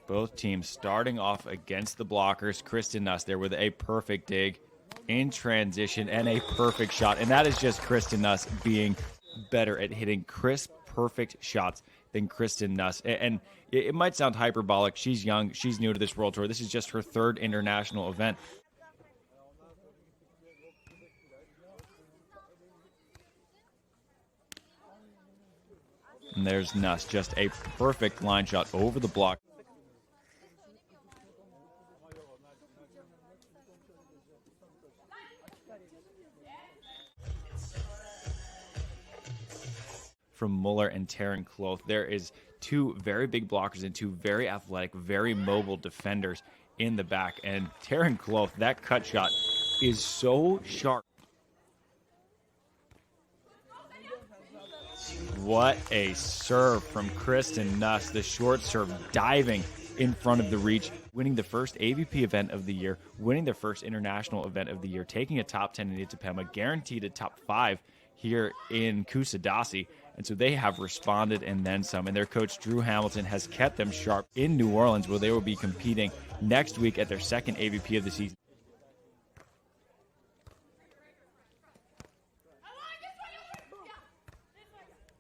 Both teams starting off against the blockers. Kristen Nuss there with a perfect dig in transition and a perfect shot. And that is just Kristen Nuss being better at hitting crisp, perfect shots than Kristen Nuss. And it might sound hyperbolic. She's young. She's new to this World Tour. This is just her third international event. And there's Nuss, just a perfect line shot over the block. From Müller and Tillmann Kloth. There is two very big blockers and two very athletic, very mobile defenders in the back. And Tillmann Kloth, that cut shot is so sharp. What a serve from Kristen Nuss. The short serve diving in front of the reach, winning the first AVP event of the year, winning their first international event of the year, taking a top 10 in Itapema, guaranteed a top 5 here in Kusadasi. And so they have responded and then some. And their coach, Drew Hamilton, has kept them sharp in New Orleans, where they will be competing next week at their second AVP of the season.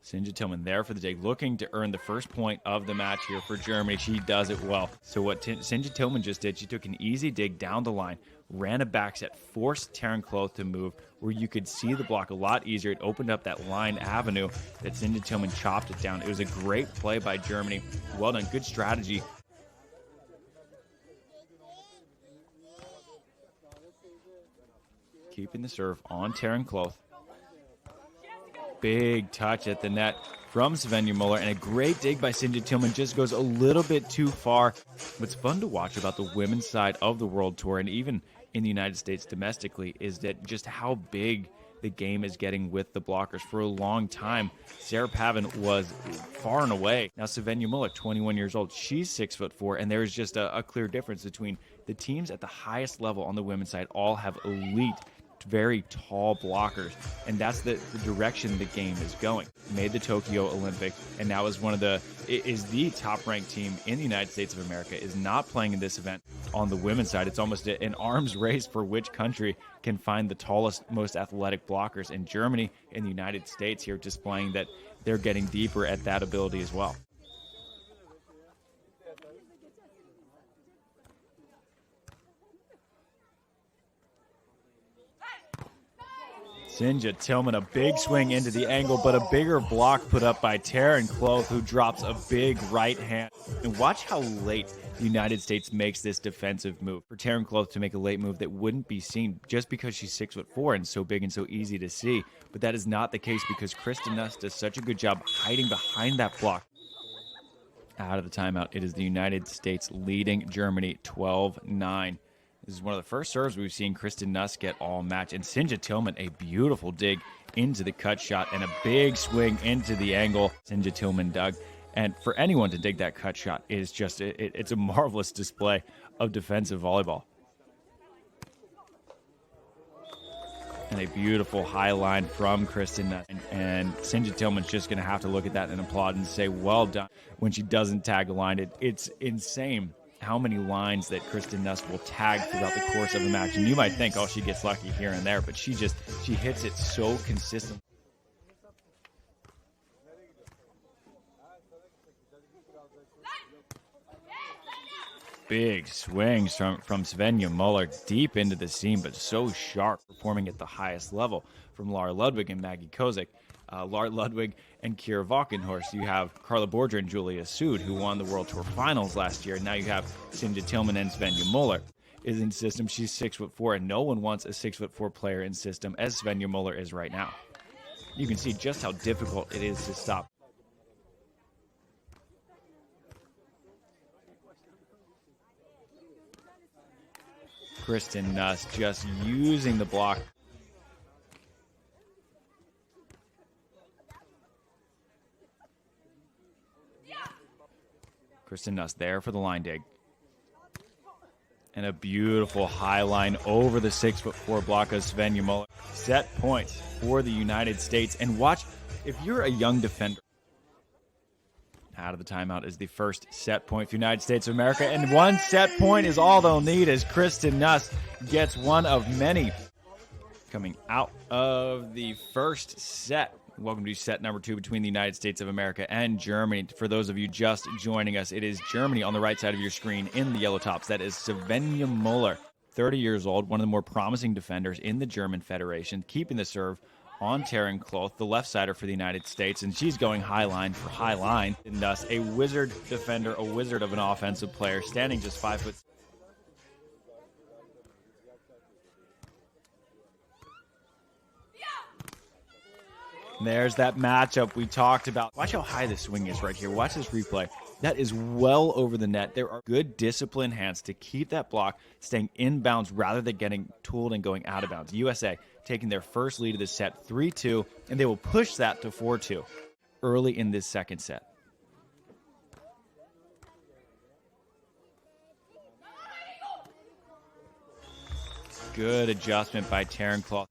Sinja Tillmann there for the dig, looking to earn the first point of the match here for Germany. She does it well. So what Sinja Tillmann just did, she took an easy dig down the line, ran a back set, forced Tillmann Kloth to move, where you could see the block a lot easier. It opened up that line avenue that Sinja Tillmann chopped it down. It was a great play by Germany. Well done, good strategy. Keeping the serve on Tillmann Kloth. Big touch at the net from Svenja Müller, and a great dig by Sinja Tillmann. Just goes a little bit too far. What's fun to watch about the women's side of the World Tour, and even in the United States domestically, is that just how big the game is getting with the blockers. For a long time, Sarah Pavin was far and away. Now Svenja Müller, 21 years old, she's 6'4", and there is just a clear difference between the teams at the highest level on the women's side. All have elite, very tall blockers, and that's the direction the game is going. Made the Tokyo Olympic, and now is the top ranked team in the United States of America, is not playing in this event. On the women's side, it's almost an arms race for which country can find the tallest, most athletic blockers, and Germany and the United States here displaying that they're getting deeper at that ability as well. Sinja Tillmann, a big swing into the angle, but a bigger block put up by Tillmann Kloth, who drops a big right hand. And watch how late the United States makes this defensive move. For Tillmann Kloth to make a late move that wouldn't be seen just because she's 6'4" and so big and so easy to see. But that is not the case because Kristen Nuss does such a good job hiding behind that block. Out of the timeout, it is the United States leading Germany 12-9. This is one of the first serves we've seen Kristen Nuss get all match. And Sinja Tillmann, a beautiful dig into the cut shot and a big swing into the angle. Sinja Tillmann dug. And for anyone to dig that cut shot is just, it's a marvelous display of defensive volleyball. And a beautiful high line from Kristen Nuss. And Sinja Tillmann's just going to have to look at that and applaud and say, well done, when she doesn't tag a line. It's insane how many lines that Kristen Nuss will tag throughout the course of a match. And you might think, oh, she gets lucky here and there, but she hits it so consistently. Big swings from Svenja Müller deep into the seam, but so sharp, performing at the highest level from Lara Ludwig and Maggie Kozak. Lara Ludwig and Kira Valkenhorst. You have Carla Borger and Julia Sood, who won the World Tour Finals last year. Now you have Sinja Tillmann and Svenja Müller is in system. She's 6'4", and no one wants a 6'4" player in system as Svenja Müller is right now. You can see just how difficult it is to stop. Kristen Nuss just using the block. Kristen Nuss there for the line dig. And a beautiful high line over the 6'4" block of Svenja Müller. Set points for the United States. And watch, if you're a young defender, Out of the timeout is the first set point for the United States of America, and 1 set point is all they'll need as Kristen Nuss gets one of many coming out of the first set. Welcome to set number 2 between the United States of America and Germany. For those of you just joining us, it is Germany on the right side of your screen in the yellow tops. That is Svenja Müller, 30 years old, one of the more promising defenders in the German Federation, keeping the serve on Tillmann, Kloth, the left-sider for the United States, and she's going high line for high line. And thus, a wizard defender, a wizard of an offensive player, standing just 5 foot. There's that matchup we talked about. Watch how high the swing is right here. Watch this replay. That is well over the net. There are good disciplined hands to keep that block staying inbounds rather than getting tooled and going out of bounds. USA taking their first lead of the set 3-2, and they will push that to 4-2 early in this second set. Good adjustment by Tillmann Kloth.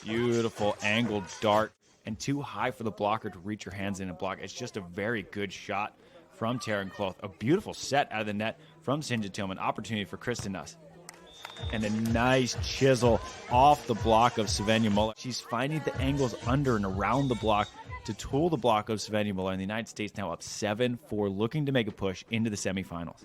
Beautiful angled dart, and too high for the blocker to reach her hands in and block. It's just a very good shot from Tillmann Kloth. A beautiful set out of the net from Svenja Tillmann. Opportunity for Kristen Nuss. And a nice chisel off the block of Svenja Müller. She's finding the angles under and around the block to tool the block of Svenja Müller. And the United States now up 7-4, looking to make a push into the semifinals.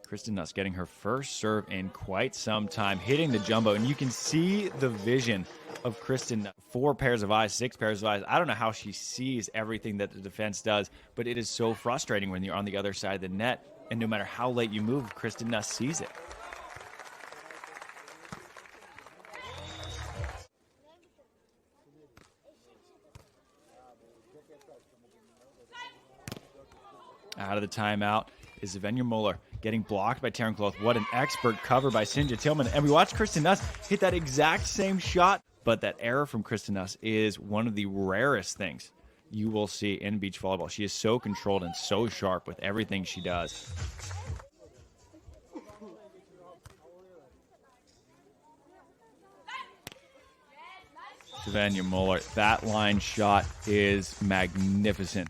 Kristen Nuss getting her first serve in quite some time, hitting the jumbo, and you can see the vision of Kristen Nuss. 4 pairs of eyes, 6 pairs of eyes. I don't know how she sees everything that the defense does, but it is so frustrating when you're on the other side of the net, and no matter how late you move, Kristen Nuss sees it. Out of the timeout is Svenja Müller, getting blocked by Tillmann Kloth. What an expert cover by Svenja Tillmann. And we watched Kristen Nuss hit that exact same shot, but that error from Kristen Nuss is one of the rarest things you will see in beach volleyball. She is so controlled and so sharp with everything she does. Svenja Müller, that line shot is magnificent.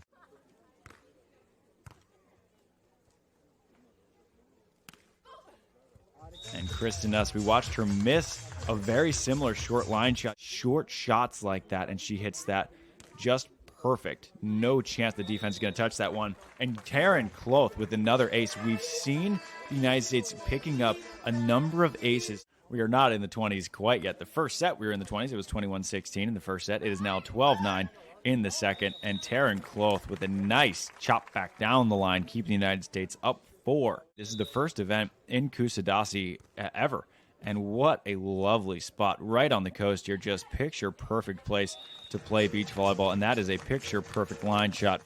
And Kristen Nuss, we watched her miss a very similar short line shot. Short shots like that, and she hits that just perfect. No chance the defense is going to touch that one. And Tillmann Kloth with another ace. We've seen the United States picking up a number of aces. We are not in the 20s quite yet. The first set, we were in the 20s. It was 21-16 in the first set. It is now 12-9 in the second. And Tillmann Kloth with a nice chop back down the line, keeping the United States up 4. This is the first event in Kusadasi ever. And what a lovely spot right on the coast here. Just picture perfect place to play beach volleyball. And that is a picture perfect line shot.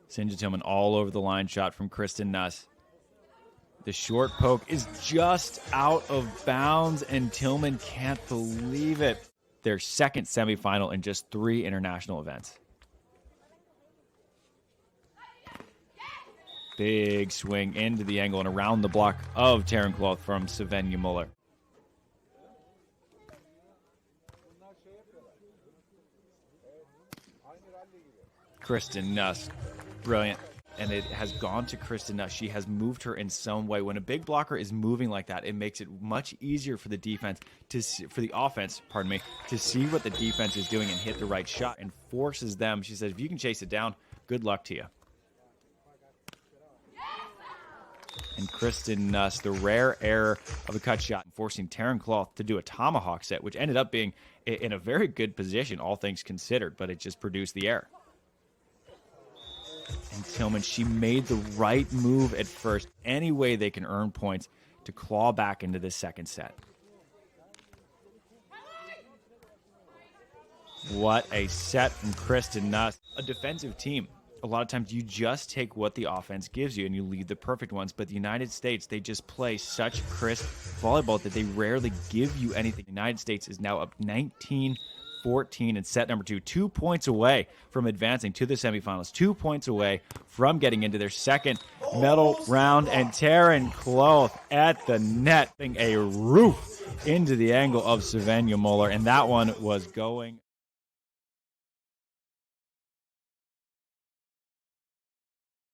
Svenja Tillmann all over the line shot from Kristen Nuss. The short poke is just out of bounds, and Tillmann can't believe it. Their second semifinal in just 3 international events. Big swing into the angle and around the block of Tillmann Kloth from Svenja Müller. Kristen Nuss, brilliant. And it has gone to Kristen Nuss. She has moved her in some way. When a big blocker is moving like that, it makes it much easier for the defense to see, for the offense, pardon me, to see what the defense is doing and hit the right shot, and forces them. She says, if you can chase it down, good luck to you. And Kristen Nuss, the rare error of a cut shot, forcing Tillmann Kloth to do a tomahawk set, which ended up being in a very good position, all things considered, but it just produced the error. And Tillmann, she made the right move at first. Any way they can earn points to claw back into this second set. What a set from Kristen Nuss. A defensive team a lot of times you just take what the offense gives you and you leave the perfect ones. But the United States, they just play such crisp volleyball that they rarely give you anything. The United States is now up 19-14 in set number 2, 2 points away from advancing to the semifinals, 2 points away from getting into their second medal round. And Taryn Kloth at the net, a roof into the angle of Svenja Müller, and that one was going